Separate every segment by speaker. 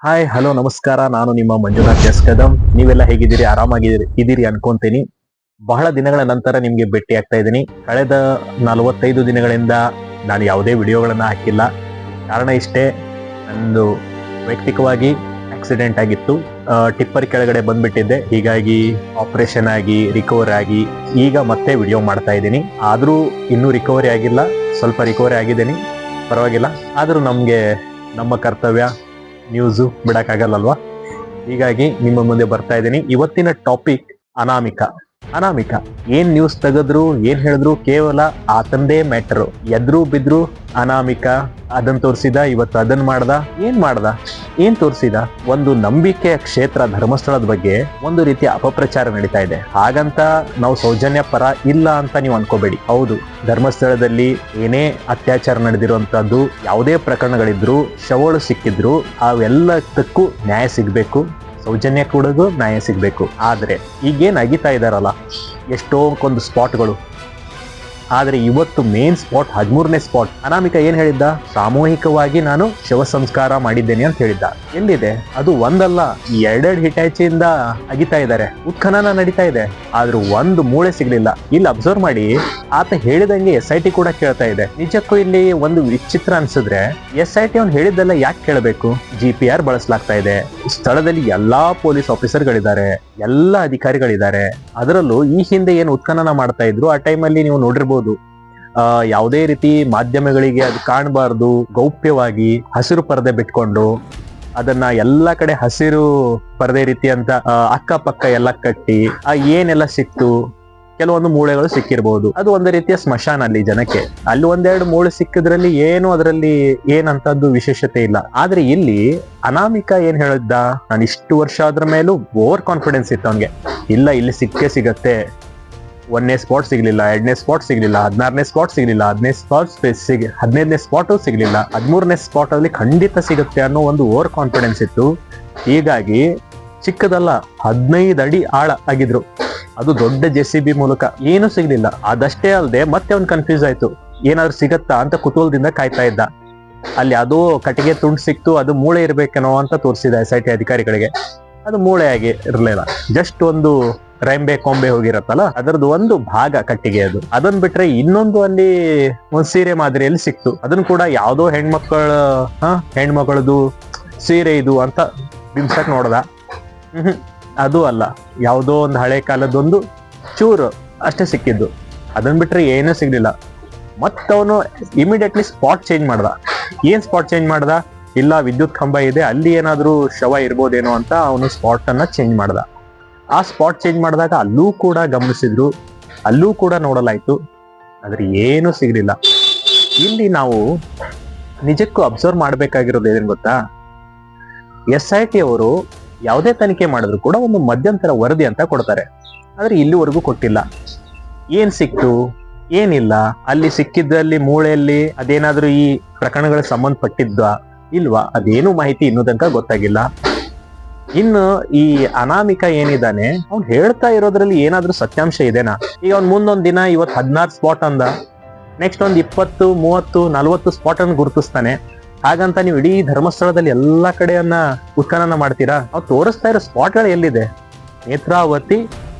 Speaker 1: Hi hello ನಮಸ್ಕಾರ. ನಾನು ನಿಮ್ಮ ಮಂಜುನಾಥ್ ಎಸ್ ಕದಂ. ನೀವೆಲ್ಲ ಹೇಗಿದ್ದೀರಿ? ಆರಾಮಾಗಿದ್ದೀರಿ ಅನ್ಕೊಂತೀನಿ. ಬಹಳ ದಿನಗಳ ನಂತರ ನಿಮ್ಗೆ ಭೇಟಿ ಆಗ್ತಾ ಇದ್ದೀನಿ. ಕಳೆದ 45 ದಿನಗಳಿಂದ ನಾನು ಯಾವುದೇ ವಿಡಿಯೋಗಳನ್ನ ಹಾಕಿಲ್ಲ. ಕಾರಣ ಇಷ್ಟೇ, ನಂದು ವೈಯಕ್ತಿಕವಾಗಿ ಆಕ್ಸಿಡೆಂಟ್ ಆಗಿತ್ತು. ಟಿಪ್ಪರ್ ಕೆಳಗಡೆ ಬಂದ್ಬಿಟ್ಟಿದ್ದೆ. ಹೀಗಾಗಿ ಆಪರೇಷನ್ ಆಗಿ ರಿಕವರ್ ಆಗಿ ಈಗ ಮತ್ತೆ ವಿಡಿಯೋ ಮಾಡ್ತಾ ಇದ್ದೀನಿ. ಆದ್ರೂ ಇನ್ನೂ ರಿಕವರಿ ಆಗಿಲ್ಲ, ಸ್ವಲ್ಪ ರಿಕವರಿ ಆಗಿದ್ದೀನಿ, ಪರವಾಗಿಲ್ಲ. ಆದ್ರೂ ನಮ್ಮ ಕರ್ತವ್ಯ ನ್ಯೂಸು ಬಿಡಕ್ಕಾಗಲ್ಲಲ್ವಾ? ಹೀಗಾಗಿ ನಿಮ್ಮ ಮುಂದೆ ಬರ್ತಾ ಇದ್ದೀನಿ. ಇವತ್ತಿನ ಟಾಪಿಕ್ ಅನಾಮಿಕ. ಏನ್ ನ್ಯೂಸ್ ತೆಗೆದ್ರು, ಏನ್ ಹೇಳಿದ್ರು, ಕೇವಲ ಆತಂದೇ ಮ್ಯಾಟರ್. ಎದ್ರು ಬಿದ್ರು ಅನಾಮಿಕ ಅದನ್ನ ತೋರಿಸಿದ, ಇವತ್ತು ಅದನ್ನ ಮಾಡ್ದ, ಏನ್ ತೋರಿಸಿದ? ಒಂದು ನಂಬಿಕೆಯ ಕ್ಷೇತ್ರ ಧರ್ಮಸ್ಥಳದ ಬಗ್ಗೆ ಒಂದು ರೀತಿಯ ಅಪಪ್ರಚಾರ ನಡೀತಾ ಇದೆ. ಹಾಗಂತ ನಾವು ಸೌಜನ್ಯ ಪರ ಇಲ್ಲ ಅಂತ ನೀವು ಅನ್ಕೋಬೇಡಿ. ಹೌದು, ಧರ್ಮಸ್ಥಳದಲ್ಲಿ ಏನೇ ಅತ್ಯಾಚಾರ ನಡೆದಿರುವಂತದ್ದು, ಯಾವುದೇ ಪ್ರಕರಣಗಳಿದ್ರು, ಶವಗಳು ಸಿಕ್ಕಿದ್ರು, ಅವೆಲ್ಲದಕ್ಕೂ ನ್ಯಾಯ ಸಿಗ್ಬೇಕು, ಸೌಜನ್ಯ ಕೂಡಗೂ ನ್ಯಾಯ ಸಿಗ್ಬೇಕು. ಆದ್ರೆ ಈಗೇನ್ ಅಗಿತಾ ಇದಾರಲ್ಲ ಎಷ್ಟೊಂದು ಸ್ಪಾಟ್ಗಳು, ಆದ್ರೆ ಇವತ್ತು ಮೇನ್ ಸ್ಪಾಟ್ 13ನೇ ಸ್ಪಾಟ್. ಅನಾಮಿಕ ಏನ್ ಹೇಳಿದ್ದ? ಸಾಮೂಹಿಕವಾಗಿ ನಾನು ಶವ ಸಂಸ್ಕಾರ ಮಾಡಿದ್ದೇನೆ ಅಂತ ಹೇಳಿದ್ದ. ಎಲ್ಲಿದೆ ಅದು? ಒಂದಲ್ಲ, ಎರಡೆರಡು ಹಿಟಾಚಿಯಿಂದ ಅಗಿತಾ ಇದ್ದಾರೆ, ಉತ್ಖನನ ನಡೀತಾ ಇದೆ, ಆದ್ರೂ ಒಂದು ಮೂಳೆ ಸಿಗ್ಲಿಲ್ಲ. ಇಲ್ಲಿ ಅಬ್ಸರ್ವ್ ಮಾಡಿ, ಆತ ಹೇಳಿದಂಗೆ SIT ಕೂಡ ಕೇಳ್ತಾ ಇದೆ. ನಿಜಕ್ಕೂ ಇಲ್ಲಿ ಒಂದು ವಿಚಿತ್ರ ಅನ್ಸಿದ್ರೆ, SIT ಅವ್ನು ಹೇಳಿದ್ದೆಲ್ಲ ಯಾಕೆ ಕೇಳಬೇಕು? GPR ಬಳಸಲಾಗ್ತಾ ಇದೆ, ಸ್ಥಳದಲ್ಲಿ ಎಲ್ಲಾ ಪೊಲೀಸ್ ಆಫೀಸರ್ಗಳಿದ್ದಾರೆ, ಎಲ್ಲ ಅಧಿಕಾರಿಗಳಿದ್ದಾರೆ. ಅದರಲ್ಲೂ ಈ ಹಿಂದೆ ಏನು ಉತ್ಖನನ ಮಾಡ್ತಾ ಇದ್ರು, ಆ ಟೈಮಲ್ಲಿ ನೀವು ನೋಡಿರ್ಬೋದು, ಯಾವುದೇ ರೀತಿ ಮಾಧ್ಯಮಗಳಿಗೆ ಅದು ಕಾಣಬಾರ್ದು, ಗೌಪ್ಯವಾಗಿ ಹಸಿರು ಪರದೆ ಬಿಟ್ಕೊಂಡು ಅದನ್ನ ಎಲ್ಲಾ ಕಡೆ ಹಸಿರು ಪರದೆ ರೀತಿ ಅಂತ ಅಕ್ಕಪಕ್ಕ ಎಲ್ಲ ಕಟ್ಟಿ ಏನೆಲ್ಲ ಸಿಕ್ತು, ಕೆಲವೊಂದು ಮೂಳೆಗಳು ಸಿಕ್ಕಿರ್ಬೋದು. ಅದು ಒಂದು ರೀತಿಯ ಸ್ಮಶಾನ ಅಲ್ಲಿ ಜನಕ್ಕೆ. ಅಲ್ಲಿ ಒಂದೆರಡು ಮೂಳೆ ಸಿಕ್ಕಿದ್ರಲ್ಲಿ ಏನು ಅದರಲ್ಲಿ ಏನಂತದ್ದು ವಿಶೇಷತೆ ಇಲ್ಲ. ಆದ್ರೆ ಇಲ್ಲಿ ಅನಾಮಿಕ ಏನ್ ಹೇಳಿದ್ದ? ನಾನು ಇಷ್ಟು ವರ್ಷ ಆದ್ರ ಮೇಲೂ ಓವರ್ ಕಾನ್ಫಿಡೆನ್ಸ್ ಇತ್ತು ಅವನ್ಗೆ. ಇಲ್ಲ, ಇಲ್ಲಿ ಸಿಕ್ಕೇ ಸಿಗತ್ತೆ. 1ನೇ ಸ್ಪಾಟ್ ಸಿಗ್ಲಿಲ್ಲ, 2ನೇ ಸ್ಪಾಟ್ ಸಿಗ್ಲಿಲ್ಲ, 16ನೇ ಸ್ಪಾಟ್ ಸಿಗ್ಲಿಲ್ಲ, 15ನೇ ಸ್ಪಾಟು ಸಿಗ್ಲಿಲ್ಲ, 13ನೇ ಸ್ಪಾಟ್ ಅಲ್ಲಿ ಖಂಡಿತ ಸಿಗುತ್ತೆ ಅನ್ನೋ ಒಂದು ಓವರ್ ಕಾನ್ಫಿಡೆನ್ಸ್ ಇತ್ತು. ಹೀಗಾಗಿ ಚಿಕ್ಕದಲ್ಲ 15 ಅಡಿ ಆಳ ಆಗಿದ್ರು, ಅದು ದೊಡ್ಡ JCB ಮೂಲಕ. ಏನು ಸಿಗ್ಲಿಲ್ಲ. ಅದಷ್ಟೇ ಅಲ್ಲದೆ ಮತ್ತೆ ಅವ್ನು ಕನ್ಫ್ಯೂಸ್ ಆಯ್ತು, ಏನಾದ್ರು ಸಿಗತ್ತಾ ಅಂತ ಕುತೂಹಲದಿಂದ ಕಾಯ್ತಾ ಇದ್ದ. ಅಲ್ಲಿ ಅದು ಕಟ್ಟಿಗೆ ತುಂಡು ಸಿಕ್ತು, ಅದು ಮೂಳೆ ಇರ್ಬೇಕೇನೋ ಅಂತ ತೋರಿಸಿದ SIT ಅಧಿಕಾರಿಗಳಿಗೆ. ಅದು ಮೂಳೆ ಆಗಿ ಇರ್ಲಿಲ್ಲ, ಜಸ್ಟ್ ಒಂದು ರೆಂಬೆ ಕೊಂಬೆ ಹೋಗಿರತ್ತಲ್ಲ, ಅದರದ್ದು ಒಂದು ಭಾಗ ಕಟ್ಟಿಗೆ. ಅದನ್ನ ಬಿಟ್ರೆ ಇನ್ನೊಂದು ಅಲ್ಲಿ ಒಂದ್ ಸೀರೆ ಮಾದರಿಯಲ್ಲಿ ಸಿಕ್ತು. ಅದನ್ನ ಕೂಡ ಯಾವ್ದೋ ಹೆಣ್ಮಗಳದು ಸೀರೆ ಇದು ಅಂತ ಬಿಂಸಕ್ ನೋಡ್ದ. ಅದು ಅಲ್ಲ, ಯಾವುದೋ ಒಂದು ಹಳೆ ಕಾಲದೊಂದು ಚೂರು ಅಷ್ಟೇ ಸಿಕ್ಕಿದ್ದು. ಅದನ್ನ ಬಿಟ್ರೆ ಏನೂ ಸಿಗ್ಲಿಲ್ಲ. ಮತ್ತವನು ಇಮಿಡಿಯೇಟ್ಲಿ ಸ್ಪಾಟ್ ಚೇಂಜ್ ಮಾಡ್ದ. ಏನ್ ಸ್ಪಾಟ್ ಚೇಂಜ್ ಮಾಡ್ದ? ಇಲ್ಲ, ವಿದ್ಯುತ್ ಕಂಬ ಇದೆ, ಅಲ್ಲಿ ಏನಾದ್ರೂ ಶವ ಇರ್ಬೋದೇನೋ ಅಂತ ಅವನು ಸ್ಪಾಟ್ ಅನ್ನ ಚೇಂಜ್ ಮಾಡ್ದ. ಆ ಸ್ಪಾಟ್ ಚೇಂಜ್ ಮಾಡಿದಾಗ ಅಲ್ಲೂ ಕೂಡ ಗಮನಿಸಿದ್ರು, ಅಲ್ಲೂ ಕೂಡ ನೋಡಲಾಯ್ತು, ಆದ್ರೆ ಏನೂ ಸಿಗ್ಲಿಲ್ಲ. ಇಲ್ಲಿ ನಾವು ನಿಜಕ್ಕೂ ಅಬ್ಸರ್ವ್ ಮಾಡ್ಬೇಕಾಗಿರೋದು ಏನೇನ್ ಗೊತ್ತಾ? SIT ಅವರು ಯಾವುದೇ ತನಿಖೆ ಮಾಡಿದ್ರು ಕೂಡ ಒಂದು ಮಧ್ಯಂತರ ವರದಿ ಅಂತ ಕೊಡ್ತಾರೆ, ಆದ್ರೆ ಇಲ್ಲಿವರೆಗೂ ಕೊಟ್ಟಿಲ್ಲ. ಏನ್ ಸಿಕ್ತು, ಏನಿಲ್ಲ, ಅಲ್ಲಿ ಸಿಕ್ಕಿದ್ದಲ್ಲಿ ಮೂಳೆಯಲ್ಲಿ ಅದೇನಾದ್ರೂ ಈ ಪ್ರಕರಣಗಳಿಗೆ ಸಂಬಂಧಪಟ್ಟಿದ್ದ ಇಲ್ವಾ, ಅದೇನು ಮಾಹಿತಿ ಇನ್ನೂ ತನಕ ಗೊತ್ತಾಗಿಲ್ಲ. ಇನ್ನು ಈ ಅನಾಮಿಕ ಏನಿದ್ದಾನೆ, ಅವ್ನು ಹೇಳ್ತಾ ಇರೋದ್ರಲ್ಲಿ ಏನಾದ್ರೂ ಸತ್ಯಾಂಶ ಇದೆನಾ? ಈಗ ಅವ್ನ್ ಮುಂದೊಂದ್ ದಿನ ಇವತ್ತು 16 ಸ್ಪಾಟ್ ಅಂದ, ನೆಕ್ಸ್ಟ್ ಒಂದ್ 20, 30, 40 ಸ್ಪಾಟ್ ಅನ್ನು ಗುರುತಿಸ್ತಾನೆ. ಹಾಗಂತ ನೀವು ಇಡೀ ಧರ್ಮಸ್ಥಳದಲ್ಲಿ ಎಲ್ಲಾ ಕಡೆಯನ್ನ ಉತ್ಖನನ ಮಾಡ್ತೀರಾ? ಅವ್ರು ತೋರಿಸ್ತಾ ಇರೋ ಸ್ಪಾಟ್ಗಳು ಎಲ್ಲಿದೆ? ನೇತ್ರಾವತಿ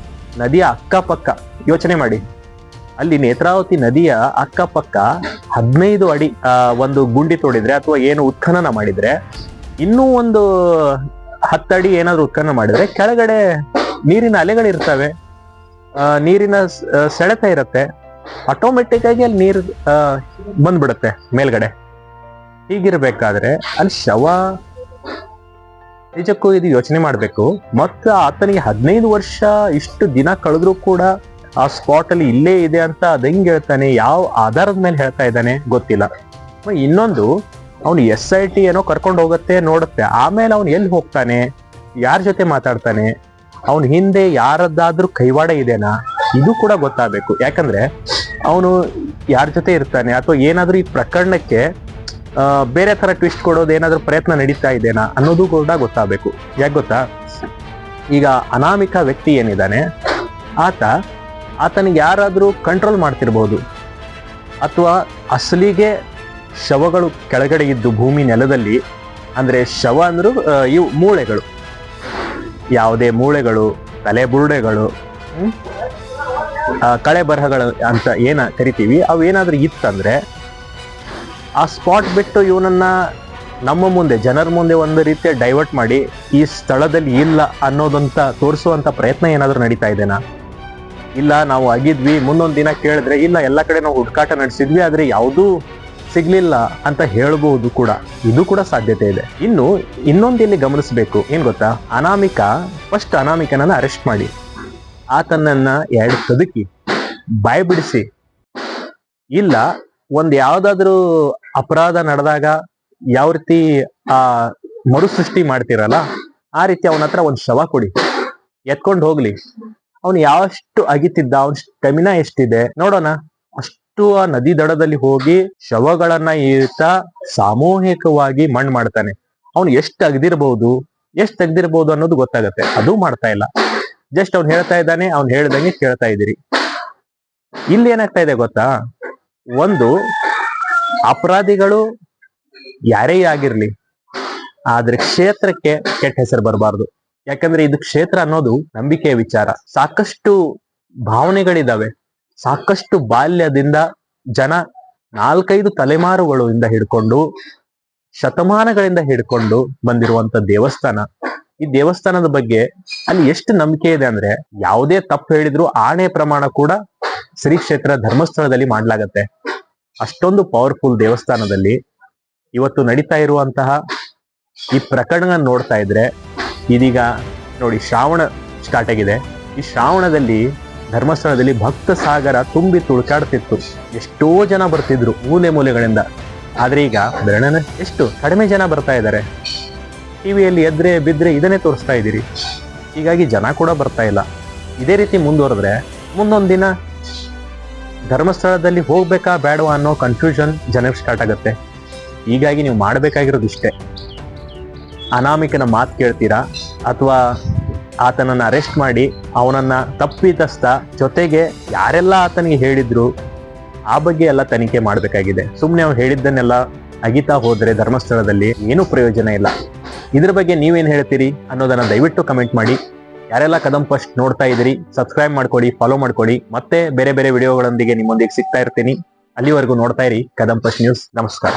Speaker 1: ನದಿಯ ಅಕ್ಕಪಕ್ಕ ಯೋಚನೆ ಮಾಡಿ. ಅಲ್ಲಿ ನೇತ್ರಾವತಿ ನದಿಯ ಅಕ್ಕಪಕ್ಕ 15 ಅಡಿ ಒಂದು ಗುಂಡಿ ತೋಡಿದ್ರೆ ಅಥವಾ ಏನು ಉತ್ಖನನ ಮಾಡಿದ್ರೆ, ಇನ್ನೂ ಒಂದು 10 ಅಡಿ ಏನಾದ್ರು ಉತ್ಖನನ ಮಾಡಿದ್ರೆ ಕೆಳಗಡೆ ನೀರಿನ ಅಲೆಗಳಿರ್ತವೆ, ನೀರಿನ ಸೆಳೆತ ಇರುತ್ತೆ, ಆಟೋಮೆಟಿಕ್ ಆಗಿ ಅಲ್ಲಿ ನೀರು ಬಂದ್ಬಿಡುತ್ತೆ ಮೇಲ್ಗಡೆ. ಹೀಗಿರ್ಬೇಕಾದ್ರೆ ಅಲ್ಲಿ ಶವ, ನಿಜಕ್ಕೂ ಇದು ಯೋಚನೆ ಮಾಡ್ಬೇಕು. ಮತ್ತ ಆತನಿಗೆ 15 ವರ್ಷ ಇಷ್ಟು ದಿನ ಕಳೆದ್ರು ಕೂಡ ಆ ಸ್ಪಾಟ್ ಅಲ್ಲಿ ಇಲ್ಲೇ ಇದೆ ಅಂತ ಅದ್ ಹೆಂಗ್ ಹೇಳ್ತಾನೆ? ಯಾವ ಆಧಾರದ ಮೇಲೆ ಹೇಳ್ತಾ ಇದ್ದಾನೆ ಗೊತ್ತಿಲ್ಲ. ಇನ್ನೊಂದು, ಅವನು SIT ಏನೋ ಕರ್ಕೊಂಡು ಹೋಗುತ್ತೆ, ನೋಡುತ್ತೆ, ಆಮೇಲೆ ಅವನು ಎಲ್ಲಿ ಹೋಗ್ತಾನೆ, ಯಾರ ಜೊತೆ ಮಾತಾಡ್ತಾನೆ, ಅವನ ಹಿಂದೆ ಯಾರದ್ದಾದ್ರೂ ಕೈವಾಡ ಇದೆನಾ, ಇದು ಕೂಡ ಗೊತ್ತಾಗಬೇಕು. ಯಾಕಂದ್ರೆ ಅವನು ಯಾರ ಜೊತೆ ಇರ್ತಾನೆ, ಅಥವಾ ಏನಾದ್ರೂ ಈ ಪ್ರಕರಣಕ್ಕೆ ಬೇರೆ ತರ ಟ್ವಿಸ್ಟ್ ಕೊಡೋದು ಏನಾದ್ರೂ ಪ್ರಯತ್ನ ನಡೀತಾ ಇದೆನಾ ಅನ್ನೋದು ಕೂಡ ಗೊತ್ತಾಗಬೇಕು. ಯಾಕೆ ಗೊತ್ತಾ? ಈಗ ಅನಾಮಿಕ ವ್ಯಕ್ತಿ ಏನಿದ್ದಾನೆ, ಆತನಿಗೆ ಯಾರಾದ್ರೂ ಕಂಟ್ರೋಲ್ ಮಾಡ್ತಿರ್ಬೋದು, ಅಥವಾ ಅಸಲಿಗೆ ಶವಗಳು ಕೆಳಗಡೆ ಇದ್ದು ಭೂಮಿ ನೆಲದಲ್ಲಿ ಅಂದ್ರೆ ಶವ ಅಂದ್ರು ಇವು ಮೂಳೆಗಳು, ಯಾವುದೇ ಮೂಳೆಗಳು, ತಲೆ ಬುರುಡೆಗಳು, ಕಳೆ ಬರಹಗಳು ಅಂತ ಏನ ಕರಿತೀವಿ, ಅವು ಏನಾದ್ರೂ ಇತ್ತಂದ್ರೆ ಆ ಸ್ಪಾಟ್ ಬಿಟ್ಟು ಇವನನ್ನ ನಮ್ಮ ಮುಂದೆ, ಜನರ ಮುಂದೆ ಒಂದು ರೀತಿಯ ಡೈವರ್ಟ್ ಮಾಡಿ ಈ ಸ್ಥಳದಲ್ಲಿ ಇಲ್ಲ ಅನ್ನೋದಂತ ತೋರಿಸುವಂತ ಪ್ರಯತ್ನ ಏನಾದ್ರೂ ನಡೀತಾ ಇದೆನಾ? ಇಲ್ಲ, ನಾವು ಆಗಿದ್ವಿ, ಮುಂದೊಂದ್ ದಿನ ಕೇಳಿದ್ರೆ ಇಲ್ಲ ಎಲ್ಲ ಕಡೆ ನಾವು ಹುಡುಕಾಟ ನಡೆಸಿದ್ವಿ ಆದ್ರೆ ಯಾವುದೂ ಸಿಗ್ಲಿಲ್ಲ ಅಂತ ಹೇಳ್ಬಹುದು ಕೂಡ. ಇದು ಕೂಡ ಸಾಧ್ಯತೆ ಇದೆ. ಇನ್ನು ಇನ್ನೊಂದು ಇಲ್ಲಿ ಗಮನಿಸಬೇಕು, ಏನ್ ಗೊತ್ತಾ, ಫಸ್ಟ್ ಅನಾಮಿಕನನ್ನ ಅರೆಸ್ಟ್ ಮಾಡಿ ಆತನನ್ನ 2 ಕದಕಿ ಬಾಯ್ ಬಿಡಿಸಿ, ಇಲ್ಲ ಒಂದ್ ಯಾವ್ದಾದ್ರು ಅಪರಾಧ ನಡೆದಾಗ ಯಾವ ರೀತಿ ಆ ಮರುಸೃಷ್ಟಿ ಮಾಡ್ತಿರಲ್ಲ ಆ ರೀತಿ ಅವನ ಹತ್ರ ಒಂದ್ ಶವ ಕೊಡಿ, ಎತ್ಕೊಂಡು ಹೋಗ್ಲಿ. ಅವನು ಯಾವಷ್ಟು ಅಗಿತಿದ್ದ, ಅವನ ಸ್ಟೆಮಿನಾ ಎಷ್ಟಿದೆ ನೋಡೋಣ. ಅಷ್ಟು ಆ ನದಿ ದಡದಲ್ಲಿ ಹೋಗಿ ಶವಗಳನ್ನ ಈತ ಸಾಮೂಹಿಕವಾಗಿ ಮಣ್ಣು ಮಾಡ್ತಾನೆ. ಅವನು ಎಷ್ಟು ತೆಗ್ದಿರ್ಬಹುದು ಅನ್ನೋದು ಗೊತ್ತಾಗತ್ತೆ. ಅದು ಮಾಡ್ತಾ ಇಲ್ಲ, ಜಸ್ಟ್ ಅವ್ನು ಹೇಳ್ತಾ ಇದ್ದಾನೆ, ಅವ್ನು ಹೇಳ್ದಂಗೆ ಕೇಳ್ತಾ ಇದ್ದೀರಿ. ಇಲ್ಲಿ ಏನಾಗ್ತಾ ಇದೆ ಗೊತ್ತಾ, ಒಂದು ಅಪರಾಧಿಗಳು ಯಾರೇ ಆಗಿರ್ಲಿ, ಆದ್ರೆ ಕ್ಷೇತ್ರಕ್ಕೆ ಕೆಟ್ಟ ಹೆಸರು ಬರಬಾರ್ದು. ಯಾಕಂದ್ರೆ ಇದು ಕ್ಷೇತ್ರ ಅನ್ನೋದು ನಂಬಿಕೆಯ ವಿಚಾರ. ಸಾಕಷ್ಟು ಭಾವನೆಗಳಿದಾವೆ, ಸಾಕಷ್ಟು ಬಾಲ್ಯದಿಂದ ಜನ 4-5 ತಲೆಮಾರುಗಳಿಂದ ಹಿಡ್ಕೊಂಡು, ಶತಮಾನಗಳಿಂದ ಹಿಡ್ಕೊಂಡು ಬಂದಿರುವಂತ ದೇವಸ್ಥಾನ. ಈ ದೇವಸ್ಥಾನದ ಬಗ್ಗೆ ಅಲ್ಲಿ ಎಷ್ಟು ನಂಬಿಕೆ ಇದೆ ಅಂದ್ರೆ, ಯಾವುದೇ ತಪ್ಪು ಹೇಳಿದ್ರು ಆಣೆ ಪ್ರಮಾಣ ಕೂಡ ಶ್ರೀ ಕ್ಷೇತ್ರ ಧರ್ಮಸ್ಥಳದಲ್ಲಿ ಮಾಡ್ಲಾಗತ್ತೆ. ಅಷ್ಟೊಂದು ಪವರ್ಫುಲ್ ದೇವಸ್ಥಾನದಲ್ಲಿ ಇವತ್ತು ನಡೀತಾ ಇರುವಂತಹ ಈ ಪ್ರಕರಣ ನೋಡ್ತಾ ಇದ್ರೆ, ಇದೀಗ ನೋಡಿ ಶ್ರಾವಣ ಸ್ಟಾರ್ಟ್ ಆಗಿದೆ. ಈ ಶ್ರಾವಣದಲ್ಲಿ ಧರ್ಮಸ್ಥಳದಲ್ಲಿ ಭಕ್ತ ಸಾಗರ ತುಂಬಿ ತುಳುಕಾಡ್ತಿತ್ತು. ಎಷ್ಟೋ ಜನ ಬರ್ತಿದ್ರು ಮೂಲೆಗಳಿಂದ. ಆದ್ರೆ ಈಗ ಎಷ್ಟು ಕಡಿಮೆ ಜನ ಬರ್ತಾ ಇದ್ದಾರೆ. ಟಿವಿಯಲ್ಲಿ ಎದ್ರೆ ಬಿದ್ರೆ ಇದನ್ನೇ ತೋರಿಸ್ತಾ ಇದ್ದೀರಿ. ಹೀಗಾಗಿ ಜನ ಕೂಡ ಬರ್ತಾ ಇಲ್ಲ. ಇದೇ ರೀತಿ ಮುಂದುವರೆದ್ರೆ ಮುಂದೊಂದ್ ದಿನ ಧರ್ಮಸ್ಥಳದಲ್ಲಿ ಹೋಗ್ಬೇಕಾ ಬೇಡವಾ ಅನ್ನೋ ಕನ್ಫ್ಯೂಷನ್ ಜನಕ್ಕೆ ಸ್ಟಾರ್ಟ್ ಆಗುತ್ತೆ. ಹೀಗಾಗಿ ನೀವು ಮಾಡ್ಬೇಕಾಗಿರೋದು ಇಷ್ಟೇ, ಅನಾಮಿಕನ ಮಾತು ಕೇಳ್ತೀರಾ ಅಥವಾ ಆತನನ್ನ ಅರೆಸ್ಟ್ ಮಾಡಿ ಅವನನ್ನ ತಪ್ಪಿತಸ್ಥ ಜೊತೆಗೆ ಯಾರೆಲ್ಲ ಆತನಿಗೆ ಹೇಳಿದ್ರು ಆ ಬಗ್ಗೆ ಎಲ್ಲ ತನಿಖೆ ಮಾಡ್ಬೇಕಾಗಿದೆ. ಸುಮ್ನೆ ಅವ್ನು ಹೇಳಿದ್ದನ್ನೆಲ್ಲ ಅಗಿತಾ ಹೋದ್ರೆ ಧರ್ಮಸ್ಥಳದಲ್ಲಿ ಏನೂ ಪ್ರಯೋಜನ ಇಲ್ಲ. ಇದ್ರ ಬಗ್ಗೆ ನೀವೇನ್ ಹೇಳ್ತೀರಿ ಅನ್ನೋದನ್ನ ದಯವಿಟ್ಟು ಕಮೆಂಟ್ ಮಾಡಿ. ಯಾರೆಲ್ಲ ಕದಂ ಫಸ್ಟ್ ನೋಡ್ತಾ ಇದ್ದೀರಿ ಸಬ್ಸ್ಕ್ರೈಬ್ ಮಾಡ್ಕೊಡಿ, ಫಾಲೋ ಮಾಡ್ಕೊಡಿ. ಮತ್ತೆ ಬೇರೆ ಬೇರೆ ವಿಡಿಯೋಗಳೊಂದಿಗೆ ನಿಮ್ಮೊಂದಿಗೆ ಸಿಗ್ತಾ ಇರ್ತೀನಿ. ಅಲ್ಲಿವರೆಗೂ ನೋಡ್ತಾ ಇರಿ ಕದಂ ಫಸ್ಟ್ ನ್ಯೂಸ್. ನಮಸ್ಕಾರ.